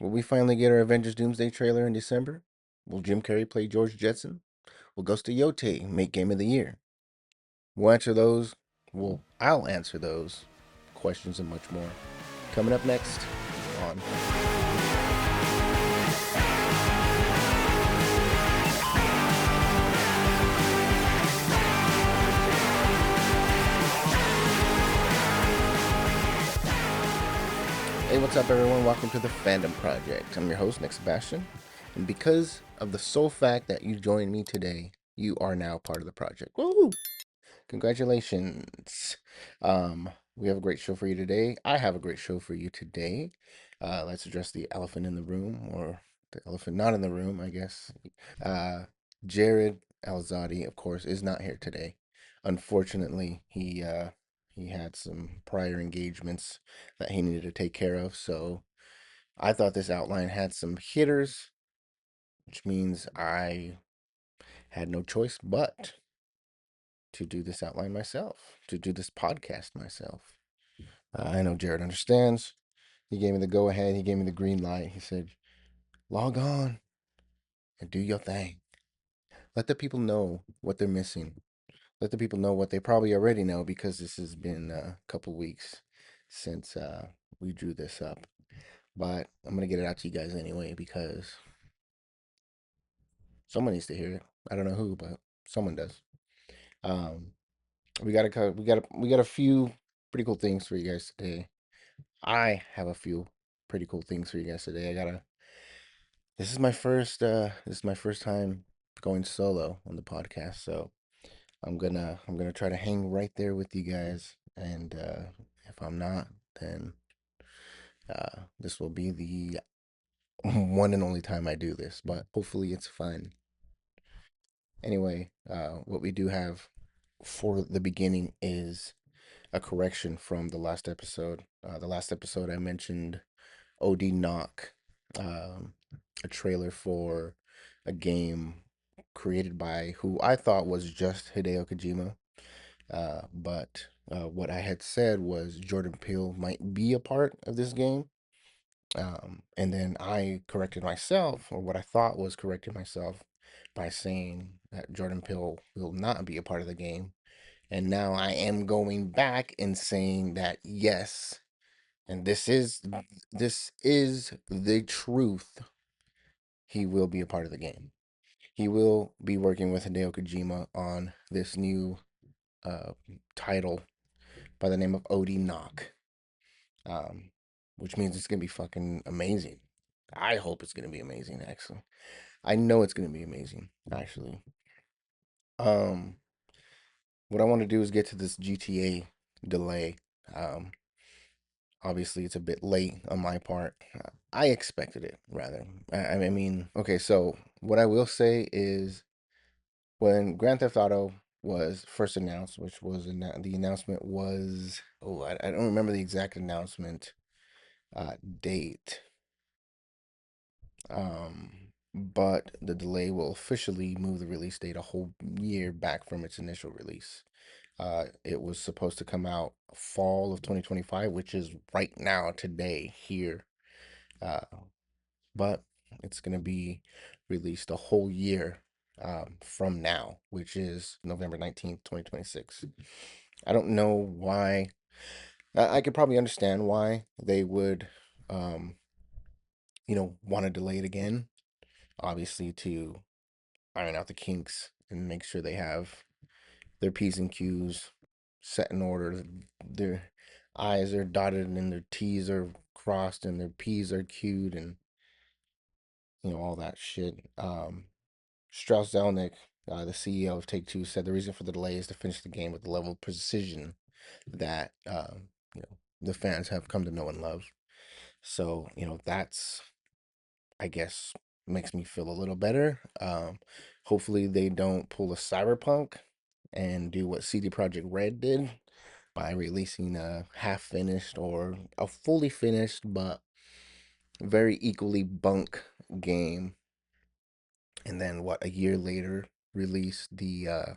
Will we finally get our Avengers Doomsday trailer in December? Will Jim Carrey play George Jetson? Will Ghost of Yotei make Game of the Year? We'll answer those. I'll answer those questions and much more. Coming up next on Hey, what's up, everyone? Welcome to the Fandom Project. I'm your host, Nik Sebastian, and because of the sole fact that you joined me today, you are now part of the project. Woo! Congratulations. We have a great show for you today. I have a great show for you today. Let's address the elephant in the room, or the elephant not in the room, I guess. Uh, Jarrod Alzadi, of course, is not here today. Unfortunately, he had some prior engagements that he needed to take care of, so I thought this outline had some hitters, which means I had no choice but to do this outline myself, to do this podcast myself. I know Jarrod understands. He gave me the go ahead. He gave me the green light. He said, log on and do your thing. Let the people know what they're missing. Let the people know what they probably already know, because this has been a couple weeks since we drew this up. But I'm going to get it out to you guys anyway, because someone needs to hear it. I don't know who, but someone does. Um, we got a few pretty cool things for you guys today. I have a few pretty cool things for you guys today. This is my first time going solo on the podcast, so I'm gonna try to hang right there with you guys, and if I'm not, then this will be the one and only time I do this, but hopefully it's fun. Anyway, what we do have for the beginning is a correction from the last episode. The last episode I mentioned OD Knock, um, a trailer for a game created by who I thought was just Hideo Kojima. But what I had said was Jordan Peele might be a part of this game. And then I corrected myself, or what I thought was correcting myself, by saying that Jordan Peele will not be a part of the game. And now I am going back and saying that yes, and this is the truth. He will be a part of the game. He will be working with Hideo Kojima on this new uh, title by the name of OD Knock, um, which means it's gonna be fucking amazing. I hope it's gonna be amazing. Actually, I know it's gonna be amazing. Actually, um, what I want to do is get to this GTA delay. Um, Obviously, it's a bit late on my part. I expected it, rather. I mean, okay, so what I will say is when Grand Theft Auto was first announced, which was the announcement was, I don't remember the exact announcement date, but the delay will officially move the release date a whole year back from its initial release. It was supposed to come out fall of 2025, which is right now, today, here. Uh, but it's going to be released a whole year from now, which is November 19th, 2026. I don't know why. I could probably understand why they would, um, want to delay it again, obviously, to iron out the kinks and make sure they have their P's and Q's set in order. Their I's are dotted and their T's are crossed and their P's are Q'd, and all that shit. Strauss Zelnick, the CEO of Take Two, said the reason for the delay is to finish the game with the level of precision that the fans have come to know and love. So that's, I guess, makes me feel a little better. Hopefully they don't pull a Cyberpunk and do what CD Projekt Red did by releasing a half finished or a fully finished but very equally bunk game, and then a year later release the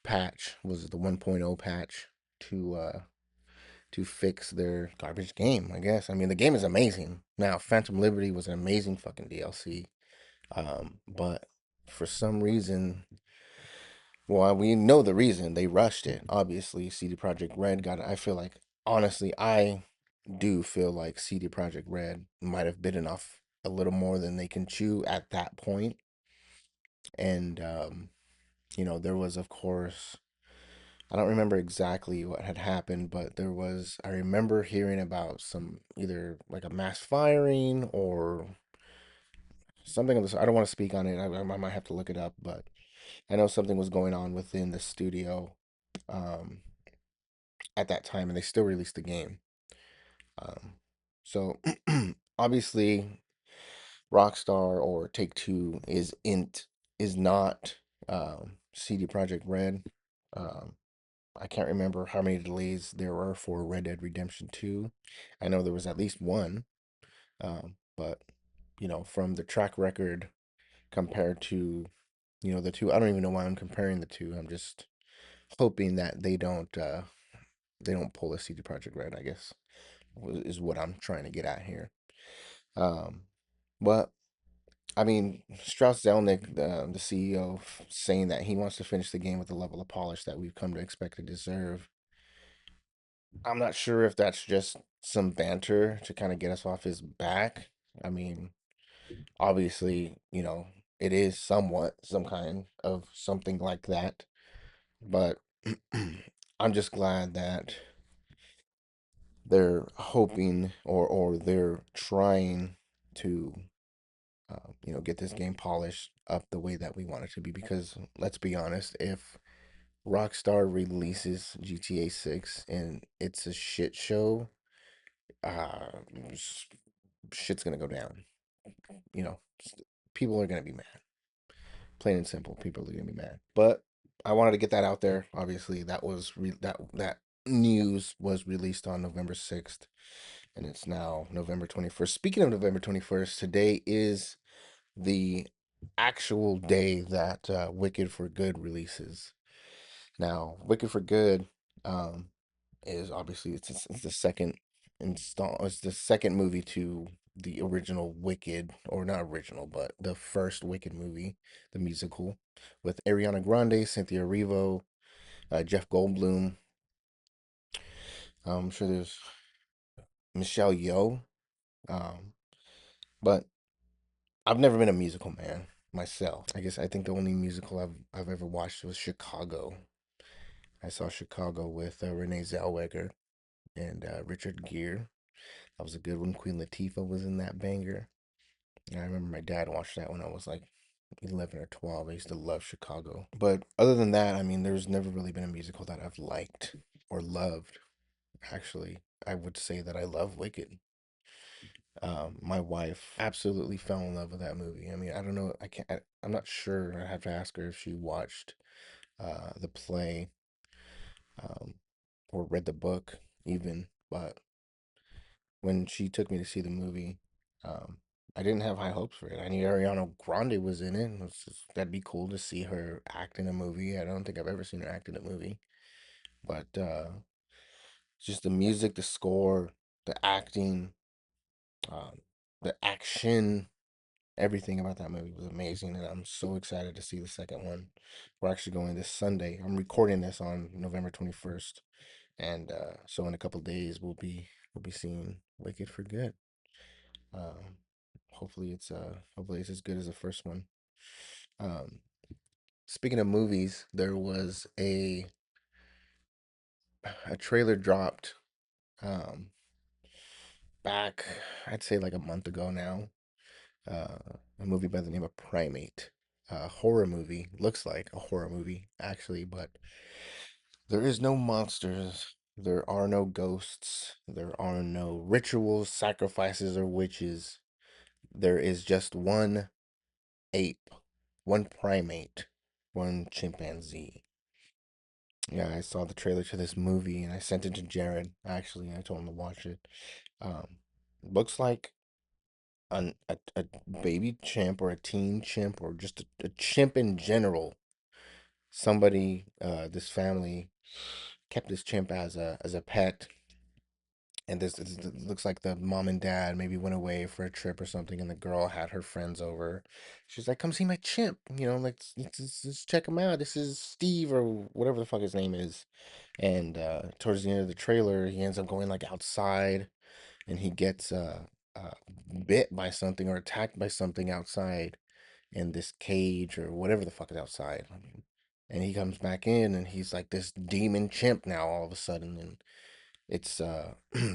patch, was it the 1.0 patch to to fix their garbage game, I guess. I mean, the game is amazing. Now, Phantom Liberty was an amazing fucking DLC. But for some reason, well, we know the reason they rushed it. Obviously, CD Projekt Red got it. I feel like, honestly, I do feel like CD Projekt Red might have bitten off a little more than they can chew at that point. And there was, of course, I don't remember exactly what had happened, but I remember hearing about some either like a mass firing or something of this. I don't want to speak on it. I might have to look it up, but I know something was going on within the studio um, at that time, and they still released the game. Um, so obviously, Rockstar or Take Two is not CD Projekt Red. Um, I can't remember how many delays there were for Red Dead Redemption 2. I know there was at least one, but from the track record compared to the two, I don't even know why I'm comparing the two. I'm just hoping that they don't pull a CD Projekt Red, I guess, is what I'm trying to get at here. Um, but I mean, Strauss Zelnick, the CEO, saying that he wants to finish the game with the level of polish that we've come to expect and deserve. I'm not sure if that's just some banter to kind of get us off his back. I mean, obviously, it is somewhat some kind of something like that, but I'm just glad that they're hoping or they're trying to get this game polished up the way that we want it to be, because let's be honest, if Rockstar releases GTA 6 and it's a shit show, uh shit's gonna go down. You know, people are gonna be mad. Plain and simple, people are gonna be mad. But I wanted to get that out there. Obviously, that news was released on November 6th, and it's now November 21st. Speaking of November 21st, today is the actual day that Wicked for Good releases. Now, Wicked for Good um, is obviously it's the second it's the second movie to the original Wicked, or not original, but the first Wicked movie, the musical, with Ariana Grande, Cynthia Erivo, Jeff Goldblum. I'm sure there's Michelle Yeoh. Um, but I've never been a musical man myself. I think the only musical I've ever watched was Chicago. I saw Chicago with Renee Zellweger and Richard Gere. That was a good one. Queen Latifah was in that banger. And I remember my dad watched that when I was like 11 or 12. I used to love Chicago. But other than that, I mean, there's never really been a musical that I've liked or loved. Actually, I would say that I love Wicked. My wife absolutely fell in love with that movie. I mean, I don't know. I'm not sure. I have to ask her if she watched the play um, or read the book even. But when she took me to see the movie, um, I didn't have high hopes for it. I knew Ariana Grande was in it. That'd be cool to see her act in a movie. I don't think I've ever seen her act in a movie. But just the music, the score, the acting, um, the action, everything about that movie was amazing. And I'm so excited to see the second one. We're actually going this Sunday. I'm recording this on November 21st. And so in a couple days we'll be seeing Wicked for Good. Um, hopefully it's as good as the first one. Um, Speaking of movies, there was a trailer dropped um back, I'd say like a month ago now. A movie by the name of Primate. A horror movie. Looks like a horror movie, actually, but there is no monsters. There are no ghosts. There are no rituals, sacrifices, or witches. There is just one ape, one primate, one chimpanzee. Yeah, I saw the trailer to this movie and I sent it to Jarrod. Actually, I told him to watch it. Um, Looks like a baby chimp or a teen chimp or just a chimp in general. Somebody, this family kept this chimp as a pet, And this looks like the mom and dad maybe went away for a trip or something, and the girl had her friends over. She's like, "Come see my chimp, like let's check him out. This is Steve or whatever the fuck his name is." And towards the end of the trailer, he ends up going like outside, and he gets uh bit by something or attacked by something outside in this cage or whatever the fuck is outside. And he comes back in, and he's like this demon chimp now all of a sudden, and it's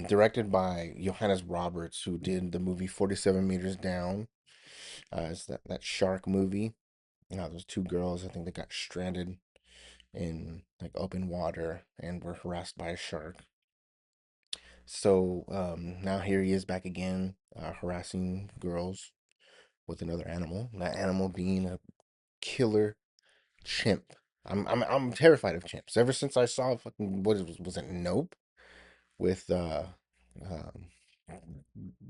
directed by Johannes Roberts, who did the movie 47 Meters Down. It's that shark movie. Those two girls, I think they got stranded in like open water and were harassed by a shark. So now here he is back again, harassing girls with another animal. That animal being a killer chimp. I'm terrified of chimps. Ever since I saw fucking was it Nope with um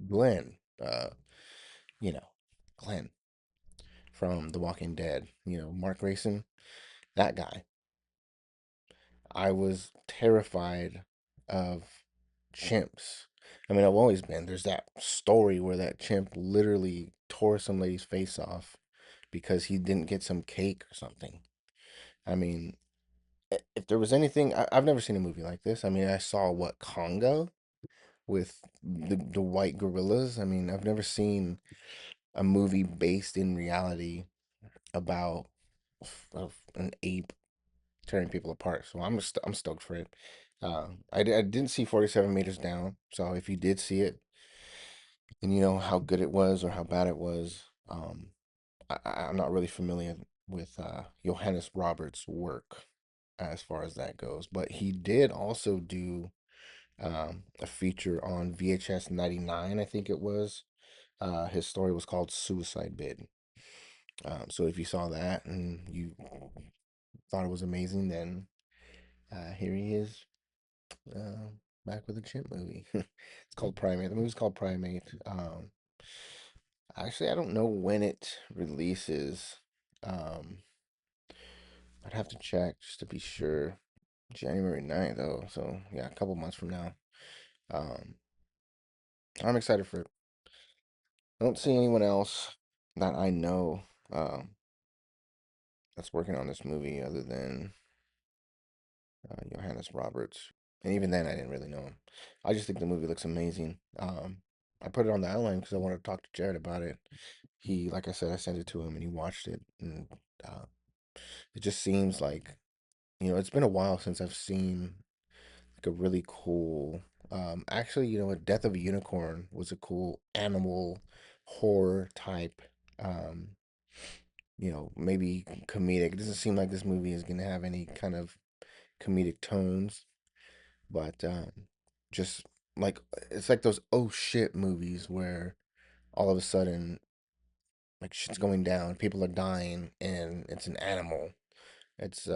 Glenn, you know, Glenn from The Walking Dead, Mark Grayson, that guy. I was terrified of chimps. I mean, I've always been. There's that story where that chimp literally tore some lady's face off because he didn't get some cake or something. I mean, if there was anything, I've never seen a movie like this. I mean, I saw what Congo with the white gorillas. I mean, I've never seen a movie based in reality about of an ape tearing people apart. So I'm stoked for it. I didn't see 47 Meters Down. So if you did see it and you know how good it was or how bad it was, I'm not really familiar with Johannes Roberts' work as far as that goes. But he did also do a feature on VHS 99, I think it was. His story was called Suicide Bid. So if you saw that and you thought it was amazing, then here he is, uh, back with a chimp movie. It's called Primate. The movie's called Primate. Actually, I don't know when it releases. Um, I'd have to check just to be sure. January 9th, though. So, yeah, a couple months from now. Um, I'm excited for it. I don't see anyone else that I know that's working on this movie other than Johannes Roberts. And even then, I didn't really know him. I just think the movie looks amazing. I put it on the outline because I wanted to talk to Jarrod about it. He, like I said, I sent it to him and he watched it. And uh, it just seems like, it's been a while since I've seen like a really cool. Actually, a Death of a Unicorn was a cool animal horror type. Um, maybe comedic. It doesn't seem like this movie is gonna have any kind of comedic tones, but just like it's like those oh shit movies where all of a sudden like shit's going down, people are dying, and it's an animal. It's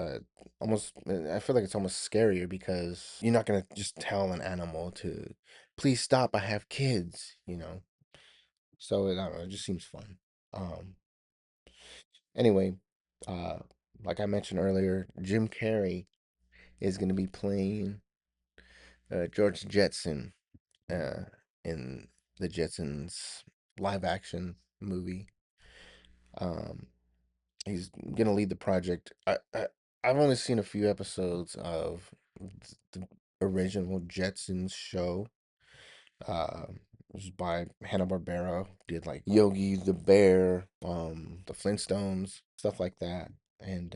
almost I feel like it's almost scarier because you're not gonna just tell an animal to please stop, I have kids. So I don't know, it just seems fun. Um anyway, uh like I mentioned earlier, Jim Carrey is gonna be playing George Jetson uh, in the Jetsons live action movie. Um, he's gonna lead the project. I've only seen a few episodes of the original Jetsons show. It was by Hanna-Barbera. Did like Yogi the Bear, the Flintstones, stuff like that, and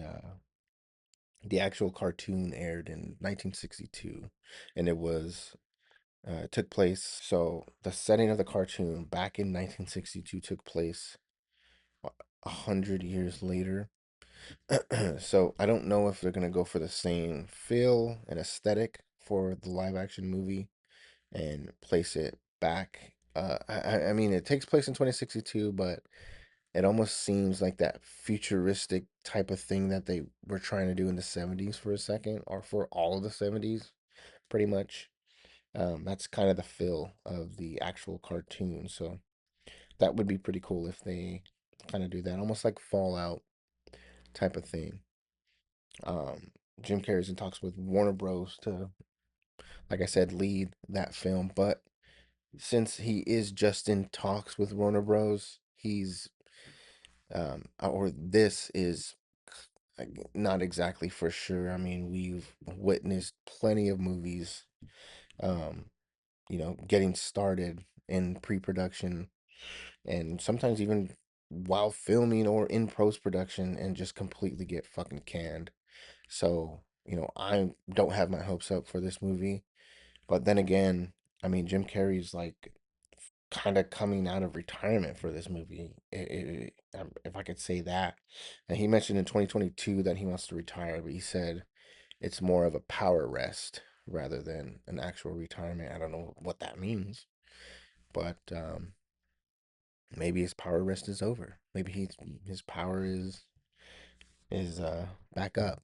the actual cartoon aired in 1962, and it took place. So the setting of the cartoon back in 1962 took place 100 years later. So I don't know if they're gonna go for the same feel and aesthetic for the live action movie and place it back. I mean, it takes place in 2062, but it almost seems like that futuristic type of thing that they were trying to do in the 70s for a second, or for all of the 70s, pretty much. That's kind of the feel of the actual cartoon. So that would be pretty cool if they kind of do that, almost like Fallout type of thing. Um, Jim Carrey's in talks with Warner Bros. To like I said, lead that film. But since he is just in talks with Warner Bros, he's or this is not exactly for sure. I mean, we've witnessed plenty of movies, um, getting started in pre-production and sometimes even while filming or in post-production and just completely get fucking canned. So, I don't have my hopes up for this movie. But then again, I mean, Jim Carrey's like kind of coming out of retirement for this movie, if I could say that. And he mentioned in 2022 that he wants to retire, but he said it's more of a power rest rather than an actual retirement. I don't know what that means, but maybe his power rest is over. Maybe his power is back up.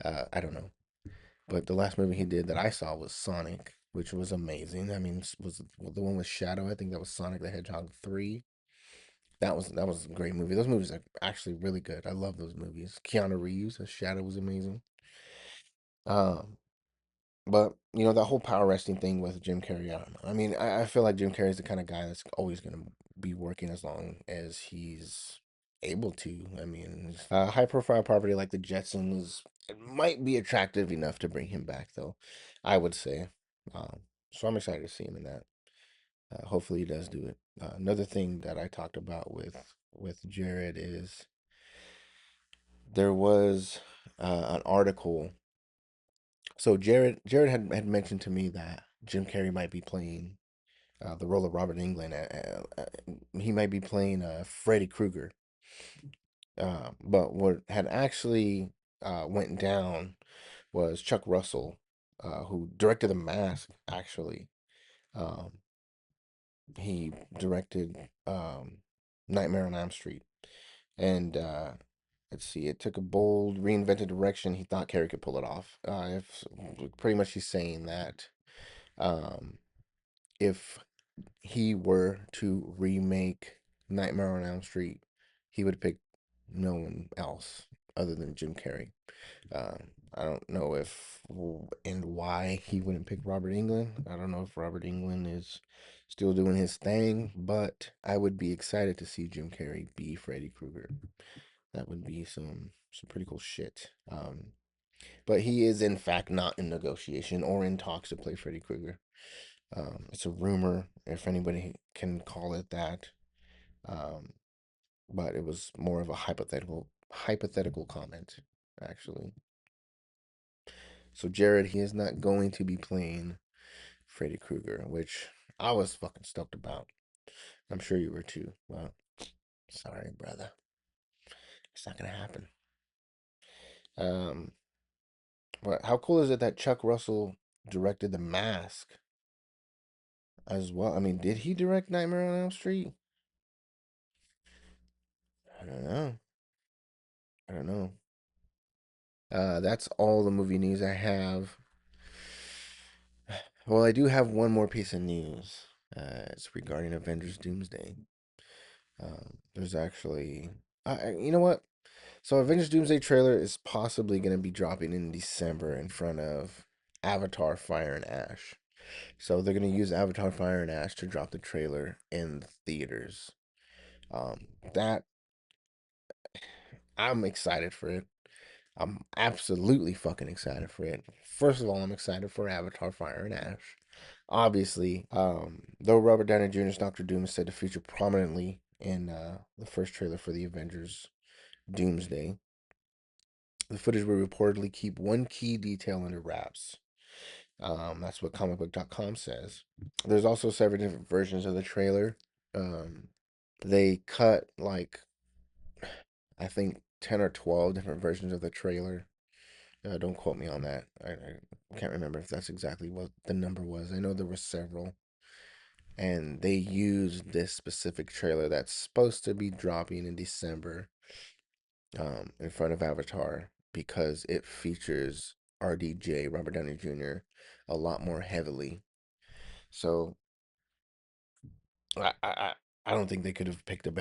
I don't know. But the last movie he did that I saw was Sonic, which was amazing. I mean, was the one with Shadow. I think that was Sonic the Hedgehog 3. That was a great movie. Those movies are actually really good. I love those movies. Keanu Reeves as Shadow was amazing. Um, but that whole power wrestling thing with Jim Carrey, I don't know. I mean, I feel like Jim Carrey is the kind of guy that's always gonna be working as long as he's able to. I mean, high profile property like the Jetsons, it might be attractive enough to bring him back, though. I would say. Um, so I'm excited to see him in that. Hopefully he does do it. Another thing that I talked about with Jarrod is there was an article. So Jarrod had mentioned to me that Jim Carrey might be playing the role of Robert Englund. He might be playing Freddy Krueger. But what had actually went down was Chuck Russell, who directed The Mask. Actually, um, he directed Nightmare on Elm Street, and let's see, it took a bold, reinvented direction. He thought Carrey could pull it off. If pretty much he's saying that um, if he were to remake Nightmare on Elm Street, he would pick no one else other than Jim Carrey. Uh, I don't know if and why he wouldn't pick Robert Englund. I don't know if Robert Englund is still doing his thing, but I would be excited to see Jim Carrey be Freddy Krueger. That would be some pretty cool shit. But he is in fact not in negotiation or in talks to play Freddy Krueger. It's a rumor, if anybody can call it that. Um, but it was more of a hypothetical comment, actually. So Jarrod, he is not going to be playing Freddy Krueger, which I was fucking stoked about. I'm sure you were too. Well, sorry, brother. It's not gonna happen. Um, but how cool is it that Chuck Russell directed The Mask as well? I mean, did he direct Nightmare on Elm Street? I don't know. I don't know. That's all the movie news I have. Well, I do have one more piece of news. It's regarding Avengers Doomsday. There's actually, you know what? So Avengers Doomsday trailer is possibly going to be dropping in December in front of Avatar Fire and Ash. So they're going to use Avatar Fire and Ash to drop the trailer in theaters. That I'm excited for it. I'm absolutely fucking excited for it. First of all, I'm excited for Avatar Fire and Ash. Obviously, though Robert Downey Jr.'s Doctor Doom is said to feature prominently in the first trailer for the Avengers Doomsday, the footage will reportedly keep one key detail under wraps. That's what comicbook.com says. There's also several different versions of the trailer. Um, they cut like I think 10 or 12 different versions of the trailer. Don't quote me on that. I can't remember if that's exactly what the number was. I know there were several. And they used this specific trailer that's supposed to be dropping in December in front of Avatar because it features RDJ, Robert Downey Jr., a lot more heavily. So I I, I don't think they could have picked a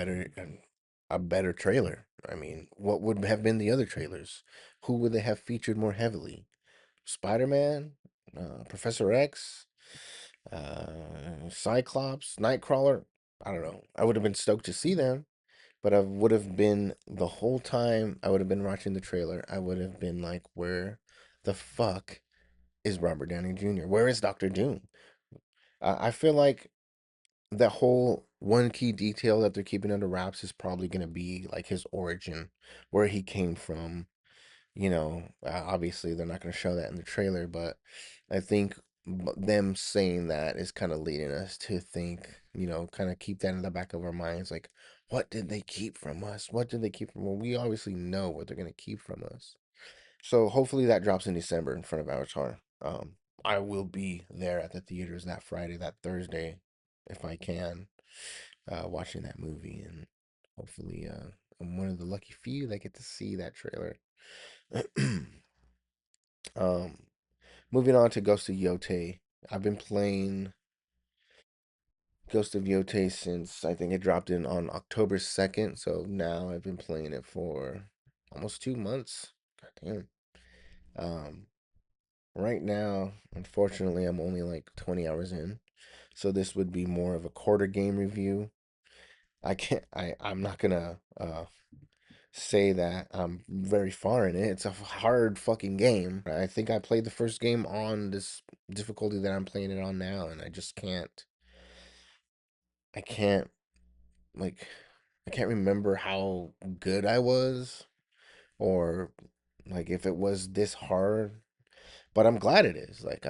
better trailer. I mean, what would have been the other trailers? Who would they have featured more heavily? Spider-Man? Professor X, Cyclops, Nightcrawler. I don't know. I would have been stoked to see them, but I would have been the whole time I would have been watching the trailer. I would have been like, where the fuck is Robert Downey Jr.? Where is Doctor Doom? I feel like that whole one key detail that they're keeping under wraps is probably going to be like his origin, where he came from. Obviously they're not going to show that in the trailer, but I think them saying that is kind of leading us to think, kind of keep that in the back of our minds. Like, what did they keep from us? What did they keep from? Well, we obviously know what they're going to keep from us. So hopefully that drops in December in front of Avatar. I will be there at the theaters that Friday, that Thursday, if I can, watching that movie, and hopefully, I'm one of the lucky few that get to see that trailer. um, Moving on to Ghost of Yotei. I've been playing Ghost of Yotei since I think it dropped in on October 2nd. So now I've been playing it for almost 2 months. God damn. Um, right now, unfortunately, I'm only like 20 hours in. So this would be more of a quarter game review. I'm not gonna say that I'm very far in it. It's a hard fucking game. I think I played the first game on this difficulty that I'm playing it on now, and I can't, like, I can't remember how good I was, or like if it was this hard, but I'm glad it is. Like,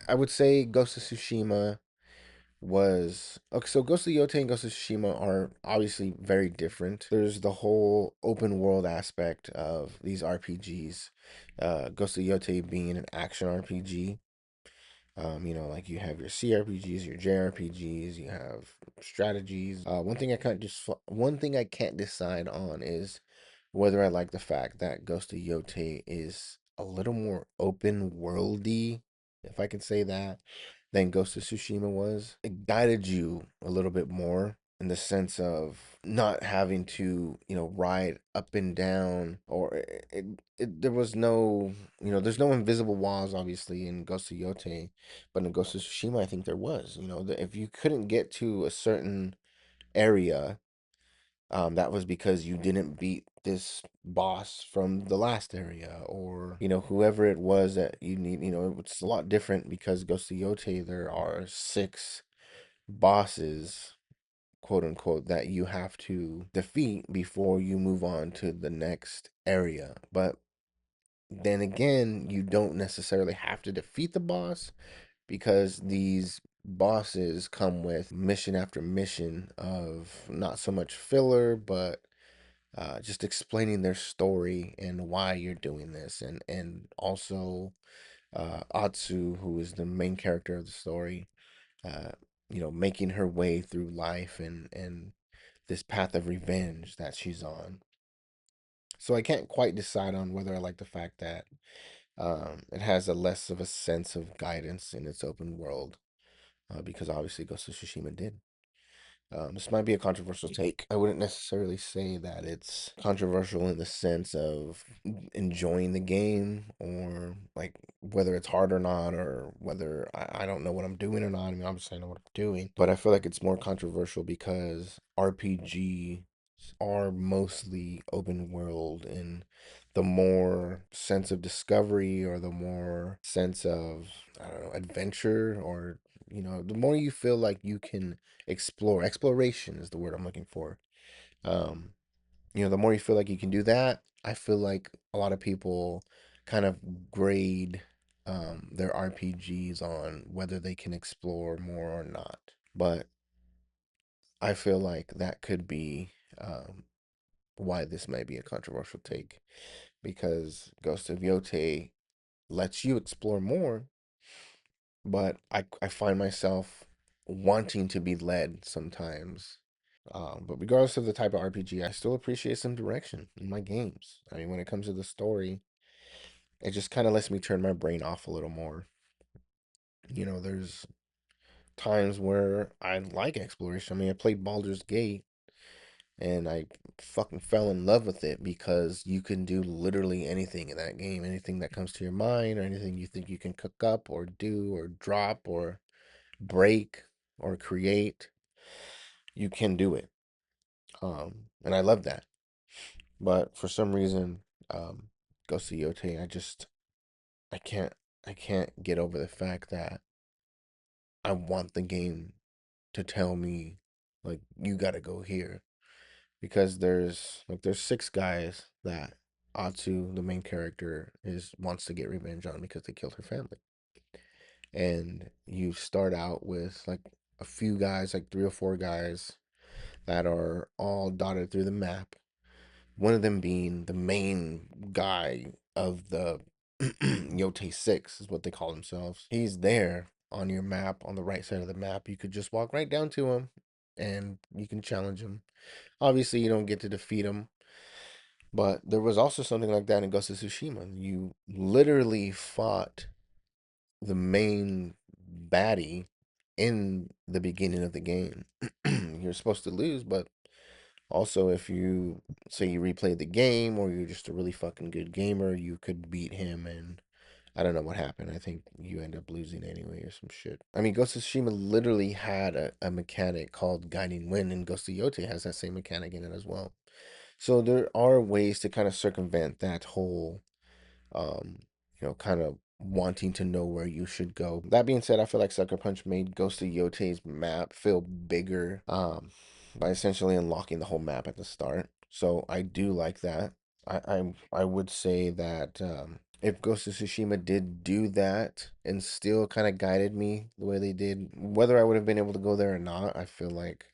I would say Ghost of Tsushima was okay. So Ghost of Yotei and Ghost of Tsushima are obviously very different. There's the whole open world aspect of these RPGs. Ghost of Yotei being an action RPG. Like you have your CRPGs, your JRPGs, you have strategies. One thing I can't decide on is whether I like the fact that Ghost of Yotei is a little more open worldy, if I can say that, than Ghost of Tsushima was. It guided you a little bit more in the sense of not having to, ride up and down, or there was no, there's no invisible walls obviously in Ghost of Yotei, but in Ghost of Tsushima I think there was. If you couldn't get to a certain area, that was because you didn't beat this boss from the last area, or whoever it was that you need. It's a lot different because Ghost of Yotei, there are six bosses, quote unquote, that you have to defeat before you move on to the next area. But then again, you don't necessarily have to defeat the boss, because these bosses come with mission after mission of not so much filler, but just explaining their story and why you're doing this, and also Atsu, who is the main character of the story, uh, making her way through life, and this path of revenge that she's on. So I can't quite decide on whether I like the fact that it has a less of a sense of guidance in its open world, because obviously Ghost of Tsushima did. This might be a controversial take. I wouldn't necessarily say that it's controversial in the sense of enjoying the game, or like whether it's hard or not, or whether I don't know what I'm doing or not. I mean, obviously I know what I'm doing, but I feel like it's more controversial because RPG are mostly open world, and the more sense of discovery, or the more sense of, I don't know, adventure, or the more you feel like you can explore. Exploration is the word I'm looking for. Um, the more you feel like you can do that, I feel like a lot of people kind of grade their RPGs on whether they can explore more or not. But I feel like that could be why this may be a controversial take, because Ghost of Yotei lets you explore more, but I find myself wanting to be led sometimes. But regardless of the type of RPG, I still appreciate some direction in my games. I mean, when it comes to the story, it just kind of lets me turn my brain off a little more. There's times where I like exploration. I mean, I played Baldur's Gate, and I fucking fell in love with it because you can do literally anything in that game, anything that comes to your mind, or anything you think you can cook up or do or drop or break or create, you can do it. And I love that. But for some reason, um, Ghost of Yotei, I can't I can't get over the fact that I want the game to tell me like you gotta go here. Because there's six guys that Atsu, the main character, is wants to get revenge on because they killed her family. And you start out with like a few guys, like three or four guys that are all dotted through the map. One of them being the main guy of the Yotei Six is what they call themselves. He's there on your map on the right side of the map. You could just walk right down to him and you can challenge him. Obviously, you don't get to defeat him, but there was also something like that in Ghost of Tsushima. You literally fought the main baddie in the beginning of the game. You're supposed to lose, but also if you say you replayed the game or you're just a really fucking good gamer, you could beat him and I don't know what happened. I think you end up losing anyway or some shit. I mean, Ghost of Tsushima literally had a mechanic called Guiding Wind, and Ghost of Yotei has that same mechanic in it as well. So there are ways to kind of circumvent that whole, um, kind of wanting to know where you should go. That being said, I feel like Sucker Punch made Ghost of Yotei's map feel bigger, by essentially unlocking the whole map at the start. So I do like that. I would say that if Ghost of Tsushima did do that and still kind of guided me the way they did, whether I would have been able to go there or not, I feel like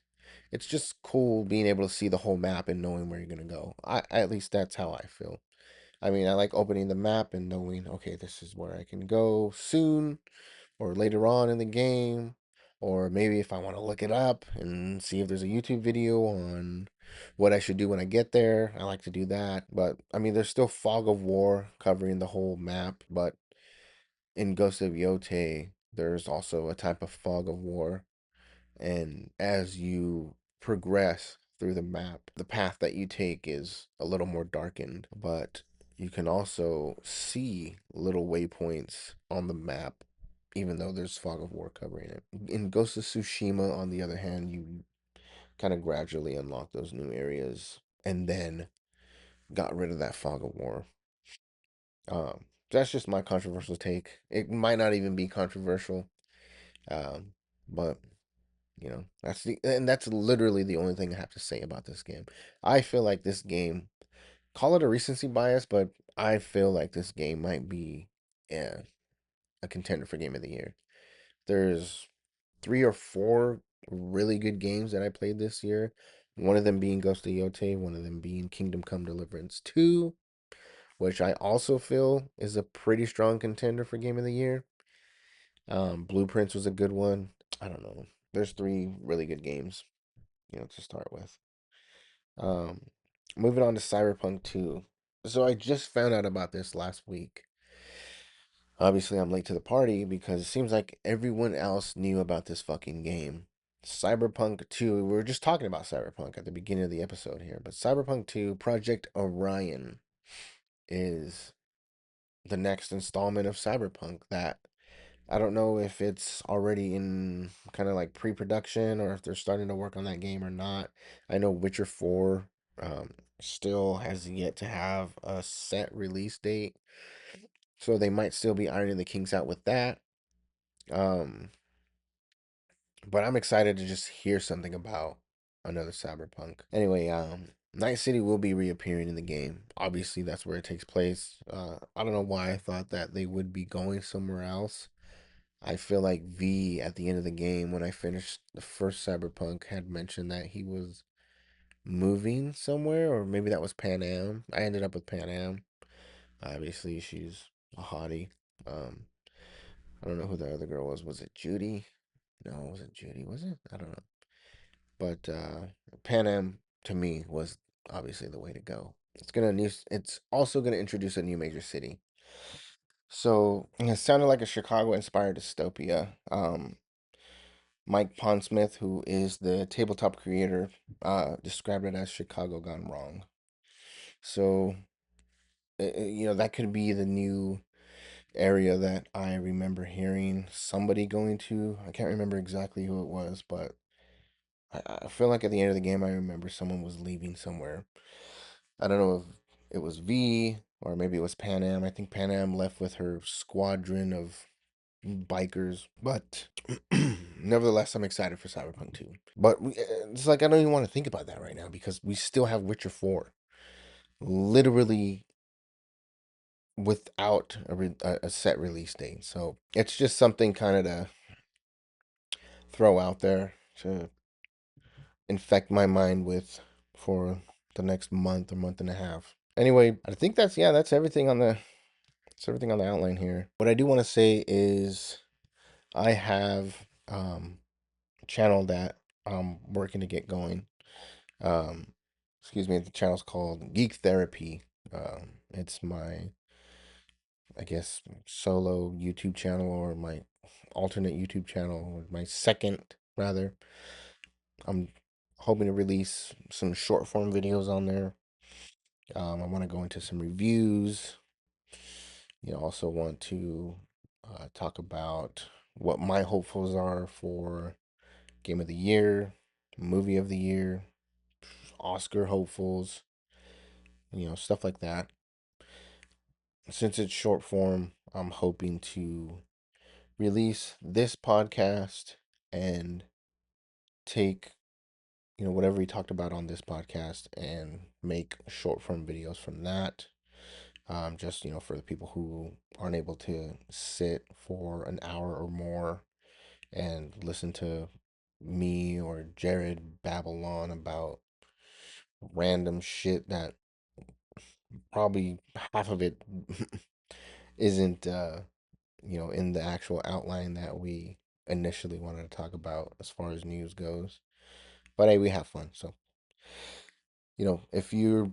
it's just cool being able to see the whole map and knowing where you're gonna go. At least that's how I feel. I mean, I like opening the map and knowing, okay, this is where I can go soon or later on in the game, or maybe if I want to look it up and see if there's a YouTube video on what I should do when I get there. I like to do that. But I mean, there's still Fog of War covering the whole map, but in Ghost of Yotei, there's also a type of Fog of War, and as you progress through the map, the path that you take is a little more darkened, but you can also see little waypoints on the map, even though there's fog of war covering it. In Ghost of Tsushima, on the other hand, you kind of gradually unlock those new areas and then got rid of that fog of war. That's just my controversial take. It might not even be controversial, um, but that's literally the only thing I have to say about this game. I feel like this game, call it a recency bias, but I feel like this game might be yeah, a contender for game of the year. There's three or four really good games that I played this year. One of them being Ghost of Yotei, one of them being Kingdom Come Deliverance 2, which I also feel is a pretty strong contender for game of the year. Blueprints was a good one. I don't know. There's three really good games, to start with. Um, Moving on to Cyberpunk 2. So I just found out about this last week. Obviously, I'm late to the party because it seems like everyone else knew about this fucking game. Cyberpunk 2, we were just talking about Cyberpunk at the beginning of the episode here, but Cyberpunk 2 Project Orion is the next installment of Cyberpunk that I don't know if it's already in kind of like pre-production or if they're starting to work on that game or not. I know Witcher 4 um, still has yet to have a set release date, so they might still be ironing the kinks out with that. Um, but I'm excited to just hear something about another Cyberpunk. Anyway, Night City will be reappearing in the game. Obviously, that's where it takes place. I don't know why I thought that they would be going somewhere else. I feel like V at the end of the game, when I finished the first Cyberpunk, had mentioned that he was moving somewhere, or maybe that was Pan Am. I ended up with Pan Am. Obviously, she's a hottie. Um, I don't know who the other girl was. Was it Judy? No, it wasn't Judy, was it? I don't know. But Pan Am to me was obviously the way to go. It's also gonna introduce a new major city. So it sounded like a Chicago-inspired dystopia. Mike Pondsmith, who is the tabletop creator, described it as Chicago gone wrong. So, that could be the new area that I remember hearing somebody going to. I can't remember exactly who it was, but I feel like at the end of the game, I remember someone was leaving somewhere. I don't know if it was V or maybe it was Pan Am. I think Pan Am left with her squadron of bikers, but nevertheless, I'm excited for Cyberpunk 2. But it's like I don't even want to think about that right now because we still have Witcher 4 literally without a set release date. So it's just something kind of to throw out there to infect my mind with for the next month or month and a half. Anyway, I think that's everything on the outline here. What I do want to say is I have a channel that I'm working to get going. Um, excuse me, the channel's called Geek Therapy. It's my, I guess, solo YouTube channel or my alternate YouTube channel, or my second rather. I'm hoping to release some short form videos on there. I want to go into some reviews. Also want to talk about what my hopefuls are for Game of the Year, Movie of the Year, Oscar hopefuls, stuff like that. Since it's short form, I'm hoping to release this podcast and take, whatever we talked about on this podcast and make short form videos from that. Just, for the people who aren't able to sit for an hour or more and listen to me or Jarrod babble on about random shit that probably half of it isn't in the actual outline that we initially wanted to talk about as far as news goes. But hey, we have fun. So, if you're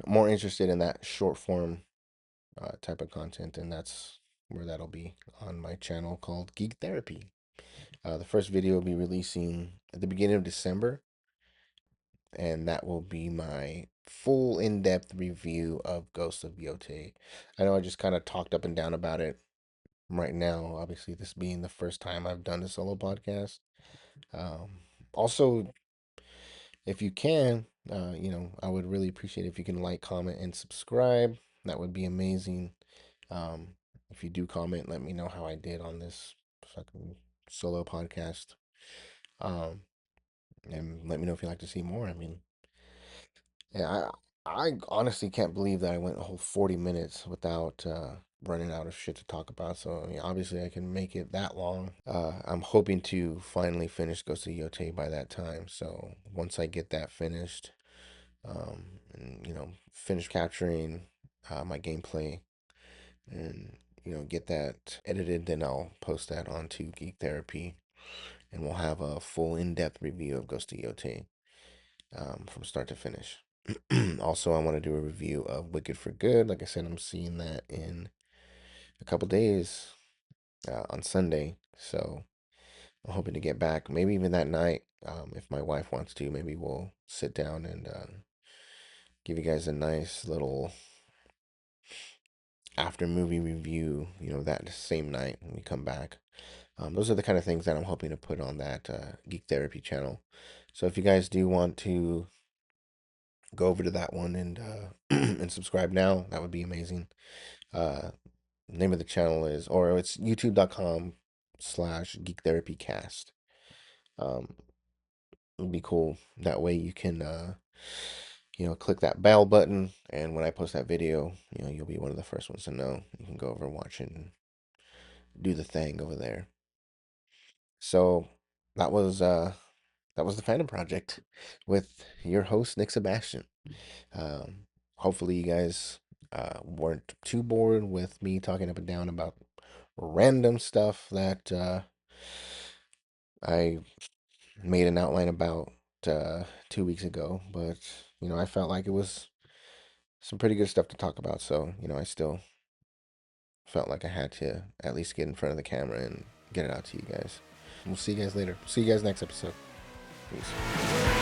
more interested in that short form type of content, then that's where that'll be on my channel called Geek Therapy. The first video will be releasing at the beginning of December, and that will be my full in-depth review of Ghost of Yotei. I know I just kind of talked up and down about it right now, obviously this being the first time I've done a solo podcast. Also, if you can, I would really appreciate if you can like, comment, and subscribe. That would be amazing. Um, if you do comment, let me know how I did on this fucking solo podcast. Um, and let me know if you'd like to see more. I mean, yeah, I honestly can't believe that I went a whole 40 minutes without running out of shit to talk about. So, I mean, obviously, I can make it that long. I'm hoping to finally finish Ghost of Yotei by that time. So, once I get that finished, and, finish capturing my gameplay and, get that edited, then I'll post that onto Geek Therapy and we'll have a full in depth review of Ghost of Yotei from start to finish. Also, I want to do a review of Wicked for Good. Like I said, I'm seeing that in a couple days on Sunday. So I'm hoping to get back, maybe even that night. If my wife wants to, maybe we'll sit down and give you guys a nice little after movie review, that same night when we come back. Those are the kind of things that I'm hoping to put on that Geek Therapy channel. So if you guys do want to go over to that one and and subscribe now, that would be amazing. Name of the channel is, or it's youtube.com/Geek Therapy Cast. Um, it'd be cool. That way you can, click that bell button, and when I post that video, you'll be one of the first ones to know. You can go over and watch it and do the thing over there. So that was uh that was the Fandom Project with your host Nik Sebastian. Hopefully you guys weren't too bored with me talking up and down about random stuff that I made an outline about 2 weeks ago, but I felt like it was some pretty good stuff to talk about. So I still felt like I had to at least get in front of the camera and get it out to you guys. We'll see you guys later. See you guys next episode. Peace.